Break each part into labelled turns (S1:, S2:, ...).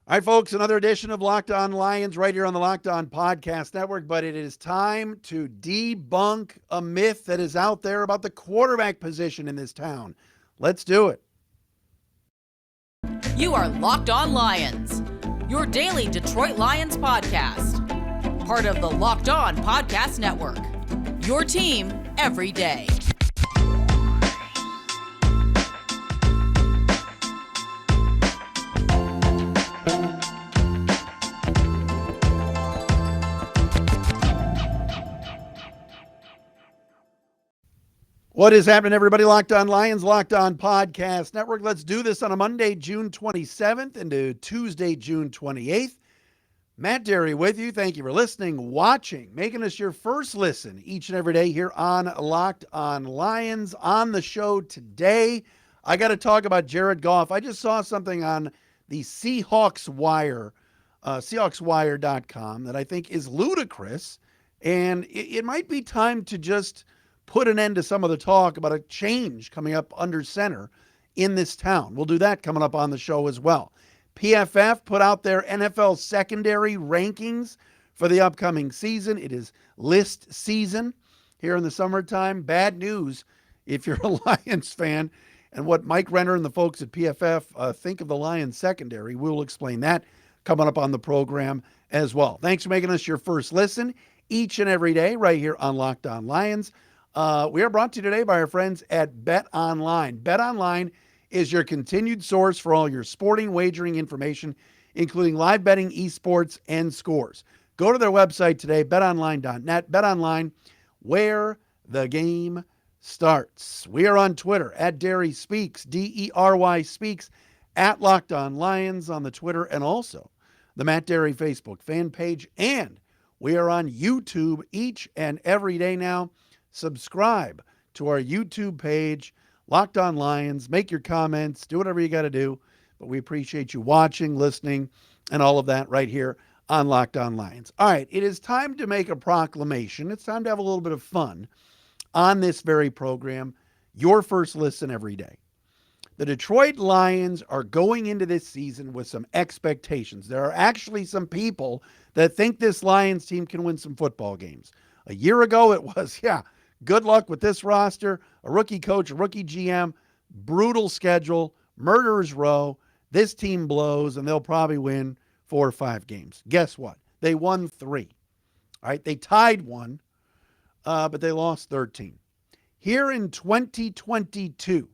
S1: All right, folks, another edition of Locked On Lions right here on the Locked On Podcast Network. But it is time to debunk a myth that is out there about the quarterback position in this town. Let's do it.
S2: You are Locked On Lions, your daily Detroit Lions podcast. Part of the Locked On Podcast Network, your team every day.
S1: What is happening, everybody? Locked On Lions, Locked On Podcast Network. Let's do this on a Monday, June 27th into Tuesday, June 28th. Matt Dery with you. Thank you for listening, watching, making us your first listen each and every day here on Locked On Lions. On the show today, I got to talk about Jared Goff. I just saw something on the Seahawks Wire, SeahawksWire.com, that I think is ludicrous, and it might be time to just put an end to some of the talk about a change coming up under center in this town. We'll do that coming up on the show as well. PFF put out their NFL secondary rankings for the upcoming season. It is list season here in the summertime. Bad news if you're a Lions fan and what Mike Renner and the folks at PFF think of the Lions secondary. We'll explain that coming up on the program as well. Thanks for making us your first listen each and every day right here on Locked On Lions. We are brought to you today by our friends at Bet Online. Bet Online is your continued source for all your sporting wagering information, including live betting, esports, and scores. Go to their website today, betonline.net. Bet Online, where the game starts. We are on Twitter at Dery Speaks, Dery Speaks, at Locked On Lions on the Twitter, and also the Matt Dery Facebook fan page. And we are on YouTube each and every day now. Subscribe to our YouTube page, Locked On Lions. Make your comments. Do whatever you got to do. But we appreciate you watching, listening, and all of that right here on Locked On Lions. All right, it is time to make a proclamation. It's time to have a little bit of fun on this very program. Your first listen every day. The Detroit Lions are going into this season with some expectations. There are actually some people that think this Lions team can win some football games. A year ago, it was, good luck with this roster, a rookie coach, a rookie GM, brutal schedule, murderer's row. This team blows, and they'll probably win 4 or 5 games. Guess what? They won 3. All right, they tied 1, but they lost 13. Here in 2022,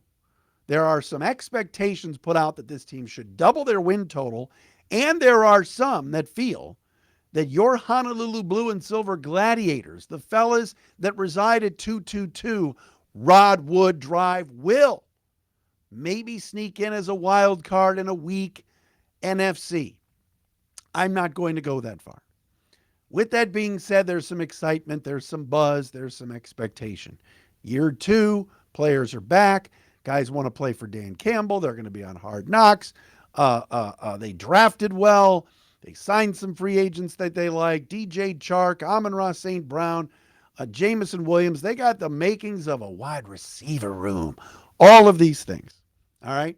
S1: there are some expectations put out that this team should double their win total, and there are some that feel that your Honolulu Blue and Silver Gladiators, the fellas that reside at 222 Rodwood Drive, will maybe sneak in as a wild card in a weak NFC. I'm not going to go that far. With that being said, there's some excitement, there's some buzz, there's some expectation. Year 2, players are back. Guys want to play for Dan Campbell. They're going to be on Hard Knocks. They drafted well. They signed some free agents that they like. DJ Chark, Amon-Ra St. Brown, Jamison Williams. They got the makings of a wide receiver room. All of these things. All right?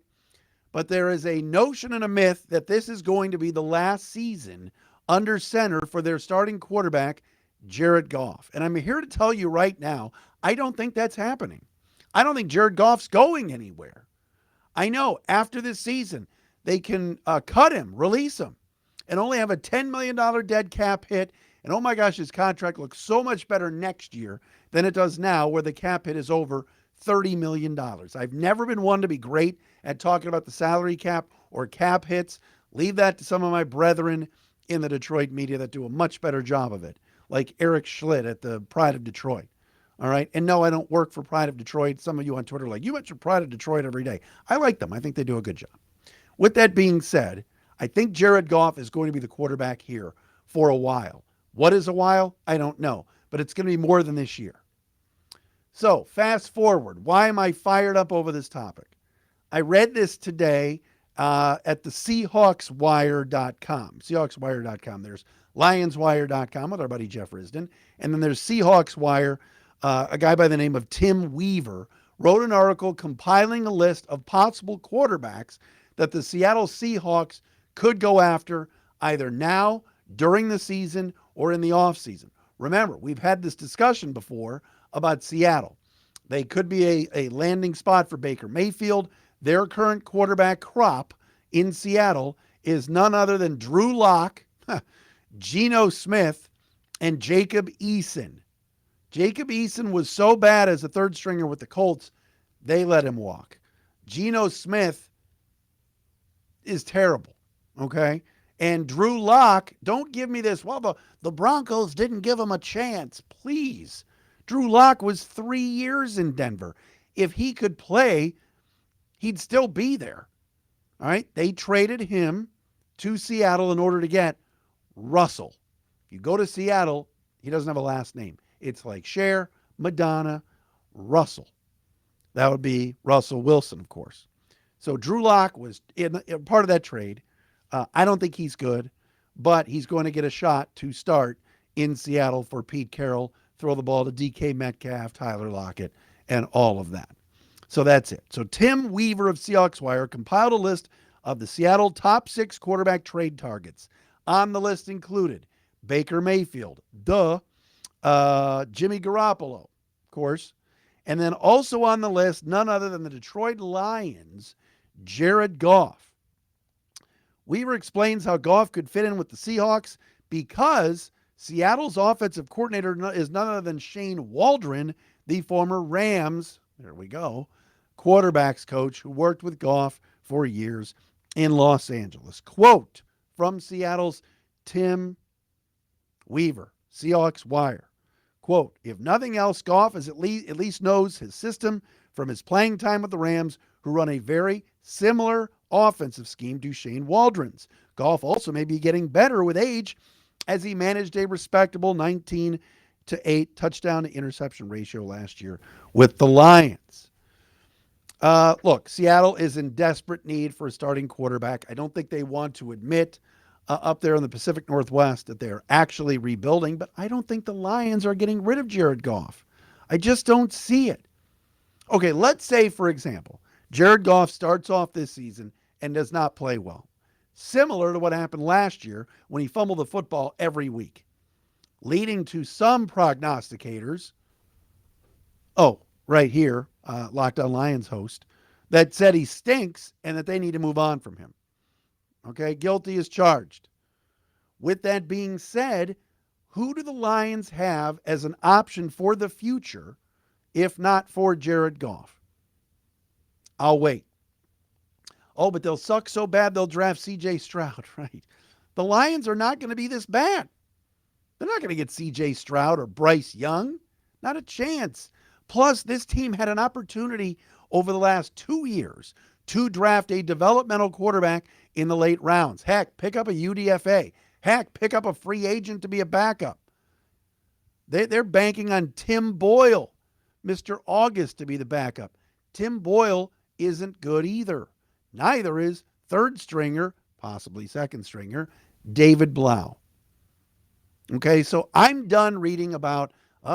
S1: But there is a notion and a myth that this is going to be the last season under center for their starting quarterback, Jared Goff. And I'm here to tell you right now, I don't think that's happening. I don't think Jared Goff's going anywhere. I know after this season, they can cut him, release him, and only have a $10 million dead cap hit. And oh my gosh, his contract looks so much better next year than it does now, where the cap hit is over $30 million. I've never been one to be great at talking about the salary cap or cap hits. Leave that to some of my brethren in the Detroit media that do a much better job of it, like Eric Schlitt at the Pride of Detroit. All right. And no, I don't work for Pride of Detroit. Some of you on Twitter are like, you mention Pride of Detroit every day. I like them. I think they do a good job. With that being said, I think Jared Goff is going to be the quarterback here for a while. What is a while? I don't know, but it's going to be more than this year. So fast forward. Why am I fired up over this topic? I read this today at the SeahawksWire.com. SeahawksWire.com. There's LionsWire.com with our buddy Jeff Risdon. And then there's Seahawks Wire. A guy by the name of Tim Weaver wrote an article compiling a list of possible quarterbacks that the Seattle Seahawks could go after either now, during the season, or in the offseason. Remember, we've had this discussion before about Seattle. They could be a landing spot for Baker Mayfield. Their current quarterback crop in Seattle is none other than Drew Lock, Geno Smith, and Jacob Eason. Jacob Eason was so bad as a third stringer with the Colts, they let him walk. Geno Smith is terrible, okay? And Drew Lock, don't give me this, well, the Broncos didn't give him a chance. Please. Drew Lock was 3 years in Denver. If he could play, he'd still be there. All right? They traded him to Seattle in order to get Russell. You go to Seattle, he doesn't have a last name. It's like Cher, Madonna, Russell. That would be Russell Wilson, of course. So Drew Lock was in part of that trade. I don't think he's good, but he's going to get a shot to start in Seattle for Pete Carroll, throw the ball to DK Metcalf, Tyler Lockett, and all of that. So that's it. So Tim Weaver of Seahawks Wire compiled a list of the Seattle top 6 quarterback trade targets. On the list included Baker Mayfield, Jimmy Garoppolo, of course. And then also on the list, none other than the Detroit Lions, Jared Goff. Weaver explains how Goff could fit in with the Seahawks because Seattle's offensive coordinator is none other than Shane Waldron, the former Rams, there we go, quarterbacks coach who worked with Goff for years in Los Angeles. Quote from Seattle's Tim Weaver, Seahawks Wire. Quote, if nothing else, Goff is at least knows his system from his playing time with the Rams, who run a very similar offensive scheme to Shane Waldron's. Goff also may be getting better with age as he managed a respectable 19-8 touchdown to interception ratio last year with the Lions. Look, Seattle is in desperate need for a starting quarterback. I don't think they want to admit up there in the Pacific Northwest that they're actually rebuilding, but I don't think the Lions are getting rid of Jared Goff. I just don't see it. Okay, let's say, for example, Jared Goff starts off this season and does not play well. Similar to what happened last year when he fumbled the football every week, leading to some prognosticators, right here, Locked On Lions host, that said he stinks and that they need to move on from him. Okay, guilty as charged. With that being said, who do the Lions have as an option for the future, if not for Jared Goff? I'll wait. Oh, but they'll suck so bad they'll draft C.J. Stroud, right? The Lions are not going to be this bad. They're not going to get C.J. Stroud or Bryce Young. Not a chance. Plus, this team had an opportunity over the last 2 years to draft a developmental quarterback in the late rounds. Heck, pick up a UDFA. Heck, pick up a free agent to be a backup. They're banking on Tim Boyle, Mr. August, to be the backup. Tim Boyle isn't good either. Neither is third stringer, possibly second stringer, David Blau. Okay, so I'm done reading about,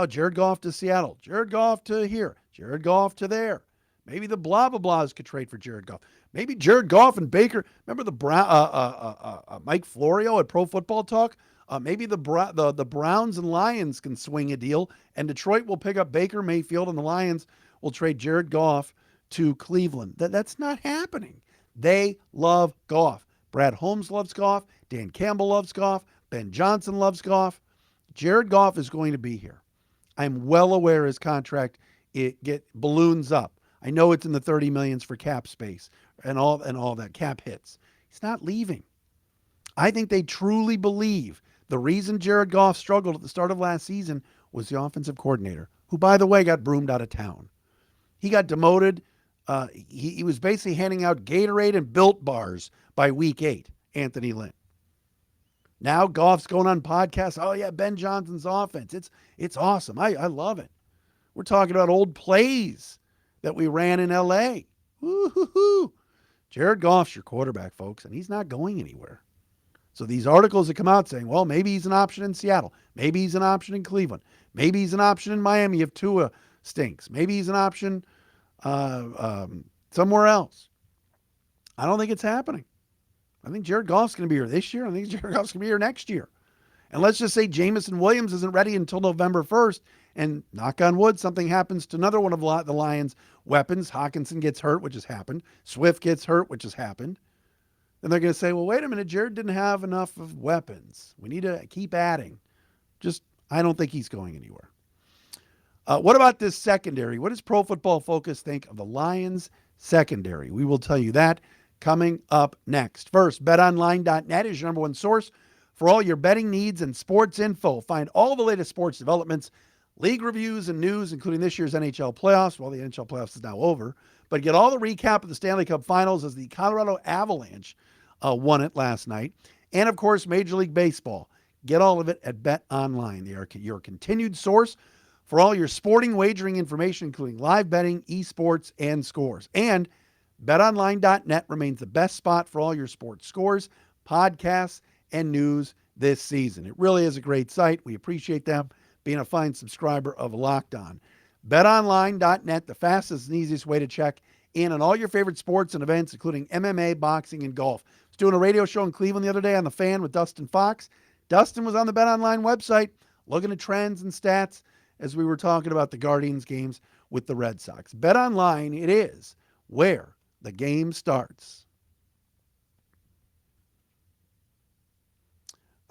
S1: Jared Goff to Seattle, Jared Goff to here, Jared Goff to there. Maybe the blah, blah, blahs could trade for Jared Goff. Maybe Jared Goff and Baker. Remember the Mike Florio at Pro Football Talk? Maybe the Browns and Lions can swing a deal, and Detroit will pick up Baker Mayfield, and the Lions will trade Jared Goff to Cleveland. That's not happening. They love Goff. Brad Holmes loves Goff. Dan Campbell loves Goff. Ben Johnson loves Goff. Jared Goff is going to be here. I'm well aware his contract balloons up. I know it's in the 30 millions for cap space and all that cap hits. He's not leaving. I think they truly believe the reason Jared Goff struggled at the start of last season was the offensive coordinator, who, by the way, got broomed out of town. He got demoted. He was basically handing out Gatorade and Built bars by week 8, Anthony Lynn. Now Goff's going on podcasts. Oh, yeah, Ben Johnson's offense. It's awesome. I love it. We're talking about old plays that we ran in L.A. Woo-hoo-hoo. Jared Goff's your quarterback, folks, and he's not going anywhere. So these articles that come out saying, well, maybe he's an option in Seattle. Maybe he's an option in Cleveland. Maybe he's an option in Miami if Tua stinks. Maybe he's an option somewhere else. I don't think it's happening. I think Jared Goff's going to be here this year. I think Jared Goff's going to be here next year. And let's just say Jamison Williams isn't ready until November 1st. And knock on wood, something happens to another one of the Lions' weapons. Hawkinson gets hurt, which has happened. Swift gets hurt, which has happened. Then they're going to say, well, wait a minute, Jared didn't have enough of weapons. We need to keep adding. I don't think he's going anywhere. What about this secondary? What does Pro Football Focus think of the Lions secondary? We will tell you that coming up next. First, betonline.net is your number one source for all your betting needs and sports info. Find all the latest sports developments, league reviews, and news, including this year's NHL playoffs. Well, the NHL playoffs is now over. But get all the recap of the Stanley Cup Finals as the Colorado Avalanche won it last night. And, of course, Major League Baseball. Get all of it at BetOnline. They are your continued source for all your sporting wagering information, including live betting, esports, and scores. And betonline.net remains the best spot for all your sports scores, podcasts, and news this season. It really is a great site. We appreciate them being a fine subscriber of Locked On. BetOnline.net, the fastest and easiest way to check in on all your favorite sports and events, including MMA, boxing, and golf. I was doing a radio show in Cleveland the other day on The Fan with Dustin Fox. Dustin was on the BetOnline website looking at trends and stats as we were talking about the Guardians games with the Red Sox. BetOnline, it is where the game starts.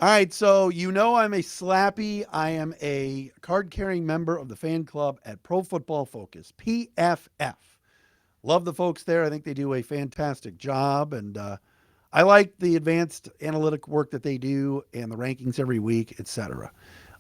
S1: All right, so you know I'm a slappy. I am a card-carrying member of the fan club at Pro Football Focus, PFF. Love the folks there. I think they do a fantastic job, and I like the advanced analytic work that they do and the rankings every week, etc.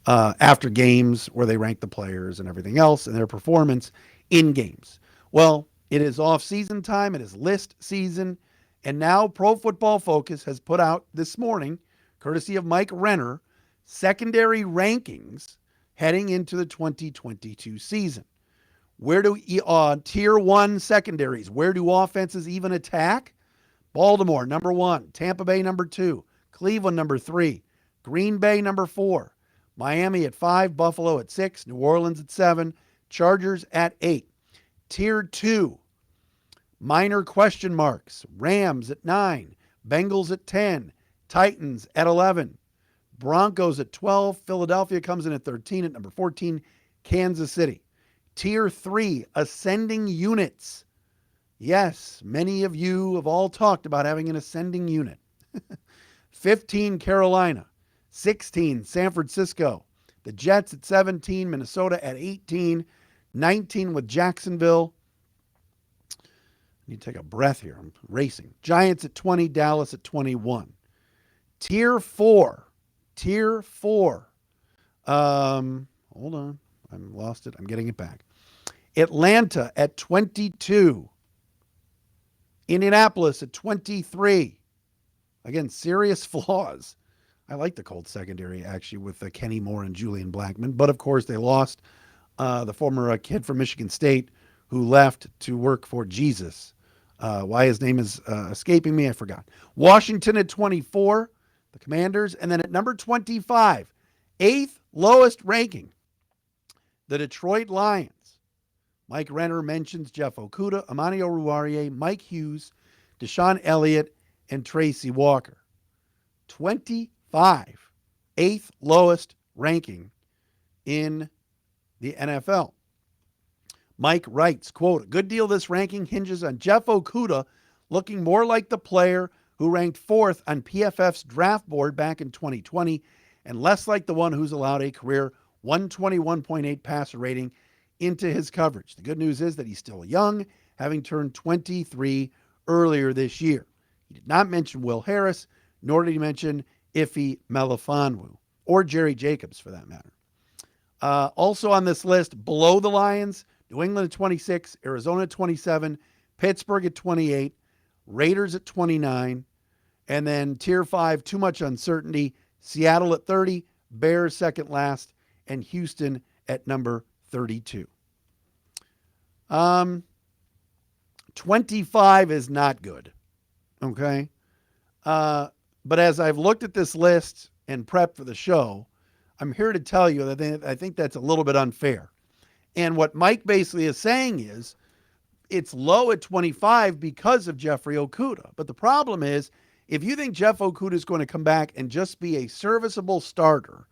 S1: After games where they rank the players and everything else and their performance in games. Well, it is off-season time. It is list season, and now Pro Football Focus has put out this morning, courtesy of Mike Renner, secondary rankings heading into the 2022 season. Where do tier one secondaries, where do offenses even attack? Baltimore, number 1. Tampa Bay, number 2. Cleveland, number 3. Green Bay, number 4. Miami at 5. Buffalo at 6. New Orleans at 7. Chargers at 8. Tier 2, minor question marks. Rams at 9. Bengals at 10. Titans at 11. Broncos at 12. Philadelphia comes in at 13. At number 14, Kansas City. Tier 3, ascending units. Yes, many of you have all talked about having an ascending unit. 15, Carolina. 16, San Francisco. The Jets at 17, Minnesota at 18, 19 with Jacksonville. I need to take a breath here. I'm racing. Giants at 20, Dallas at 21. Tier 4. Hold on. I lost it. I'm getting it back. Atlanta at 22. Indianapolis at 23. Again, serious flaws. I like the Colts secondary, actually, with Kenny Moore and Julian Blackmon. But, of course, they lost the former kid from Michigan State who left to work for Jesus. Why his name is escaping me, I forgot. Washington at 24, the Commanders. And then at number 25, 8th lowest ranking, the Detroit Lions. Mike Renner mentions Jeff Okudah, Amani Oruwariye, Mike Hughes, Deshaun Elliott, and Tracy Walker. 25, 8th lowest ranking in the NFL. Mike writes, quote, a good deal of this ranking hinges on Jeff Okudah looking more like the player who ranked 4th on PFF's draft board back in 2020 and less like the one who's allowed a career 121.8 passer rating into his coverage. The good news is that he's still young, having turned 23 earlier this year. He did not mention Will Harris, nor did he mention Ife Melifonwu, or Jerry Jacobs for that matter. Also on this list, below the Lions, New England at 26, Arizona at 27, Pittsburgh at 28, Raiders at 29, and then Tier 5, too much uncertainty, Seattle at 30, Bears second last, and Houston at number 32. 25 is not good, okay? But as I've looked at this list and prepped for the show, I'm here to tell you that I think that's a little bit unfair. And what Mike basically is saying is it's low at 25 because of Jeffrey Okudah. But the problem is If you think Jeff Okudah is going to come back and just be a serviceable starter,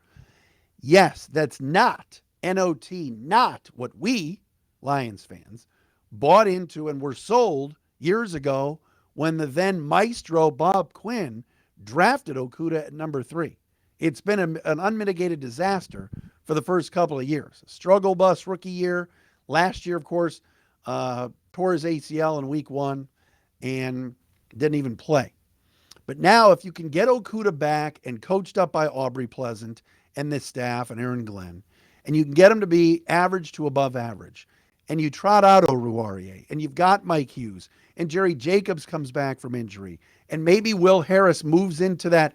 S1: yes, that's not, N-O-T, not what we, Lions fans, bought into and were sold years ago when the then maestro Bob Quinn drafted Okudah at number 3. It's been an unmitigated disaster for the first couple of years. Struggle bus rookie year. Last year, of course, tore his ACL in week 1 and didn't even play. But now if you can get Okudah back and coached up by Aubrey Pleasant and this staff and Aaron Glenn, and you can get him to be average to above average, and you trot out Oruwariye, and you've got Mike Hughes, and Jerry Jacobs comes back from injury, and maybe Will Harris moves into that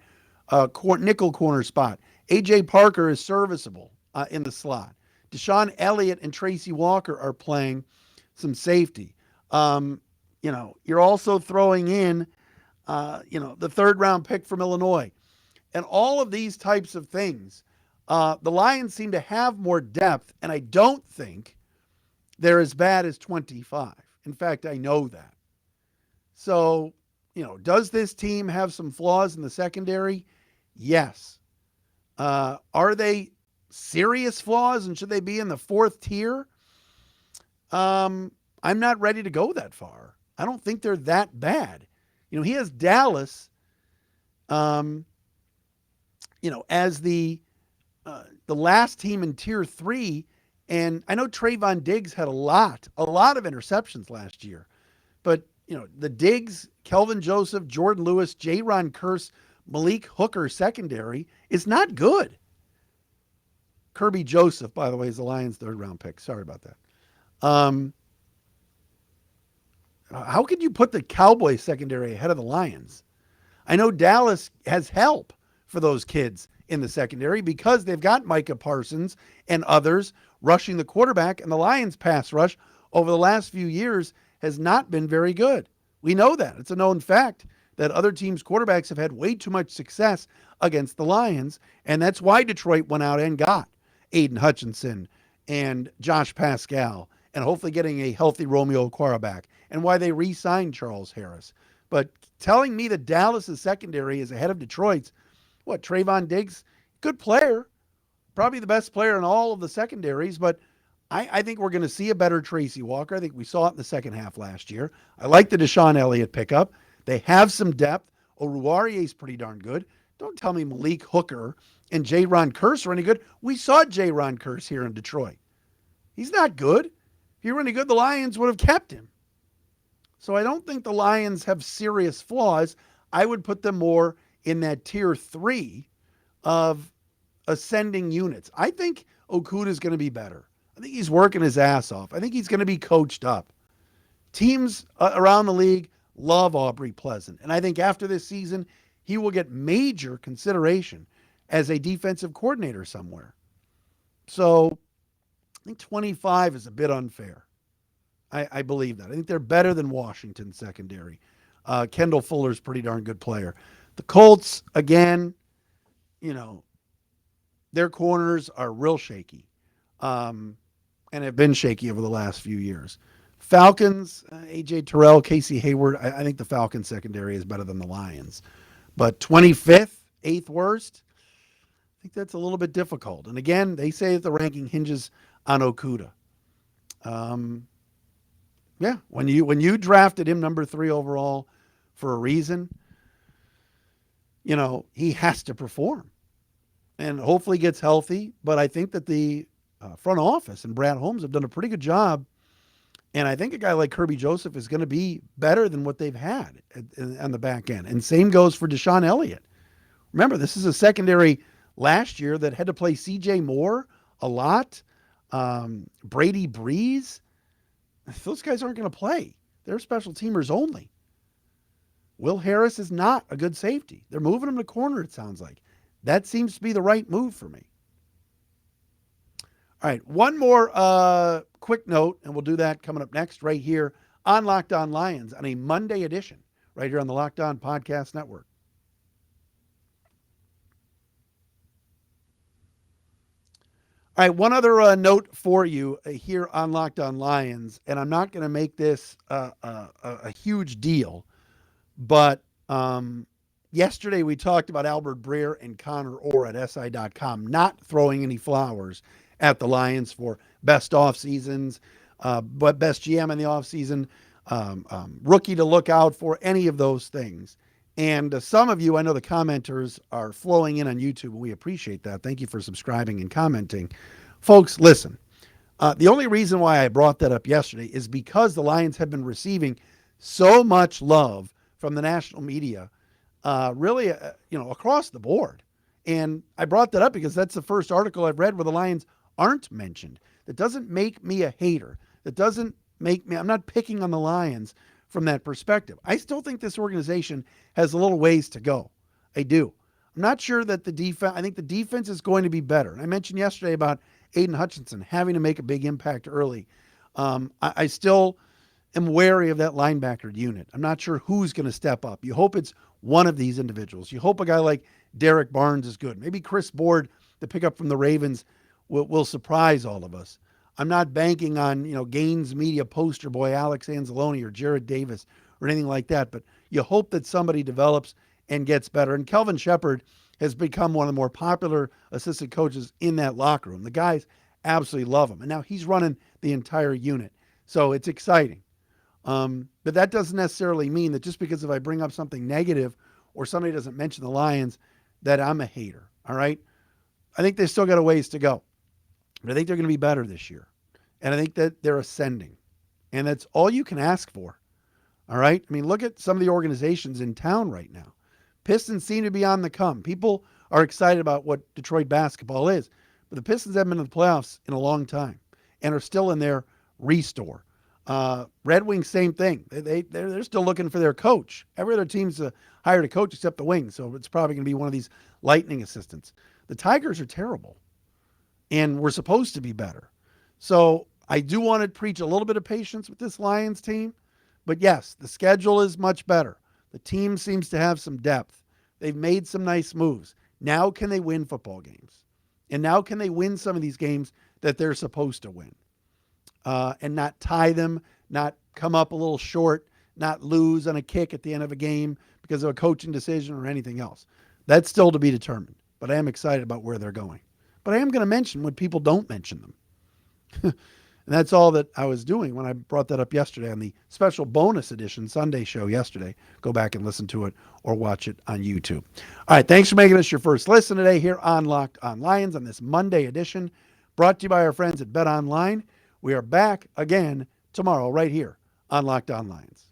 S1: nickel corner spot. A.J. Parker is serviceable in the slot. Deshaun Elliott and Tracy Walker are playing some safety. You're also throwing in, the third-round pick from Illinois. And all of these types of things, the Lions seem to have more depth, and I don't think they're as bad as 25. In fact, I know that. So, does this team have some flaws in the secondary? Yes. Are they serious flaws, and should they be in the 4th tier? I'm not ready to go that far. I don't think they're that bad. He has Dallas, as the last team in tier 3. And I know Trayvon Diggs had a lot of interceptions last year. But, the Diggs, Kelvin Joseph, Jordan Lewis, J-Ron Kearse, Malik Hooker secondary is not good. Kirby Joseph, by the way, is the Lions' 3rd-round pick. Sorry about that. How could you put the Cowboys secondary ahead of the Lions? I know Dallas has help for those kids in the secondary because they've got Micah Parsons and others rushing the quarterback, and the Lions' pass rush over the last few years has not been very good. We know that. It's a known fact that other teams' quarterbacks have had way too much success against the Lions, and that's why Detroit went out and got Aiden Hutchinson and Josh Pascal, and hopefully getting a healthy Romeo Okwara back, and why they re-signed Charles Harris. But telling me that Dallas' secondary is ahead of Detroit's, Trayvon Diggs, good player, probably the best player in all of the secondaries, but I think we're going to see a better Tracy Walker. I think we saw it in the second half last year. I like the Deshaun Elliott pickup. They have some depth. Oruwariye is pretty darn good. Don't tell me Malik Hooker and J-Ron Kearse are any good. We saw J-Ron Kearse here in Detroit. He's not good. If he were any good, the Lions would have kept him. So I don't think the Lions have serious flaws. I would put them more in that tier 3 of ascending units. I think Okudah is going to be better. I think he's working his ass off. I think he's going to be coached up. Teams around the league love Aubrey Pleasant. And I think after this season, he will get major consideration as a defensive coordinator somewhere. So I think 25 is a bit unfair. I believe that. I think they're better than Washington secondary. Kendall Fuller's a pretty darn good player. The Colts, again, their corners are real shaky and have been shaky over the last few years. Falcons, A.J. Terrell, Casey Hayward, I think the Falcons secondary is better than the Lions. But 25th, 8th worst, I think that's a little bit difficult. And again, they say that the ranking hinges on Okudah. Yeah, when you drafted him number 3 overall for a reason, he has to perform and hopefully gets healthy. But I think that the front office and Brad Holmes have done a pretty good job. And I think a guy like Kirby Joseph is going to be better than what they've had on the back end. And same goes for Deshaun Elliott. Remember, this is a secondary last year that had to play C.J. Moore a lot, Brady Breeze. Those guys aren't going to play. They're special teamers only. Will Harris is not a good safety. They're moving him to corner, it sounds like. That seems to be the right move for me. All right, one more quick note, and we'll do that coming up next right here on Locked On Lions on a Monday edition right here on the Locked On Podcast Network. All right, one other note for you here on Locked On Lions, and I'm not going to make this a huge deal, but Yesterday, we talked about Albert Breer and Connor Orr at SI.com not throwing any flowers at the Lions for best off seasons, but best GM in the offseason, rookie to look out for, any of those things. And some of you, I know the commenters are flowing in on YouTube, and we appreciate that. Thank you for subscribing and commenting. Folks, listen, the only reason why I brought that up yesterday is because the Lions have been receiving so much love from the national media, really, across the board. And I brought that up because that's the first article I've read where the Lions aren't mentioned. That doesn't make me a hater. That doesn't make me, I'm not picking on the Lions from that perspective. I still think this organization has a little ways to go. I do. I'm not sure that the defense, I think the defense is going to be better. I mentioned yesterday about Aiden Hutchinson having to make a big impact early. I still am wary of that linebacker unit. I'm not sure who's going to step up. You hope it's one of these individuals. You hope a guy like Derek Barnes is good. Maybe Chris Board, the pickup from the Ravens, will surprise all of us. I'm not banking on, Gaines Media poster boy Alex Anzalone or Jared Davis or anything like that, but you hope that somebody develops and gets better. And Kelvin Shepard has become one of the more popular assistant coaches in that locker room. The guys absolutely love him. And now he's running the entire unit. So it's exciting. But that doesn't necessarily mean that just because if I bring up something negative or somebody doesn't mention the Lions, that I'm a hater. All right. I think they still got a ways to go. But I think they're going to be better this year. And I think that they're ascending. And that's all you can ask for. All right. I mean, look at some of the organizations in town right now. Pistons seem to be on the come. People are excited about what Detroit basketball is. But the Pistons haven't been in the playoffs in a long time and are still in their restore. Red Wings, same thing. They're still looking for their coach. Every other team's hired a coach except the Wings, so it's probably going to be one of these Lightning assistants. The Tigers are terrible, and we're supposed to be better. So I do want to preach a little bit of patience with this Lions team, but yes, the schedule is much better. The team seems to have some depth. They've made some nice moves. Now can they win football games? And now can they win some of these games that they're supposed to win? And not tie them, not come up a little short, not lose on a kick at the end of a game because of a coaching decision or anything else. That's still to be determined, but I am excited about where they're going. But I am going to mention when people don't mention them. And that's all that I was doing when I brought that up yesterday on the special bonus edition Sunday show yesterday. Go back and listen to it or watch it on YouTube. All right, thanks for making us your first listen today here on Locked on Lions on this Monday edition, brought to you by our friends at Bet Online. We are back again tomorrow right here on Locked on Lions.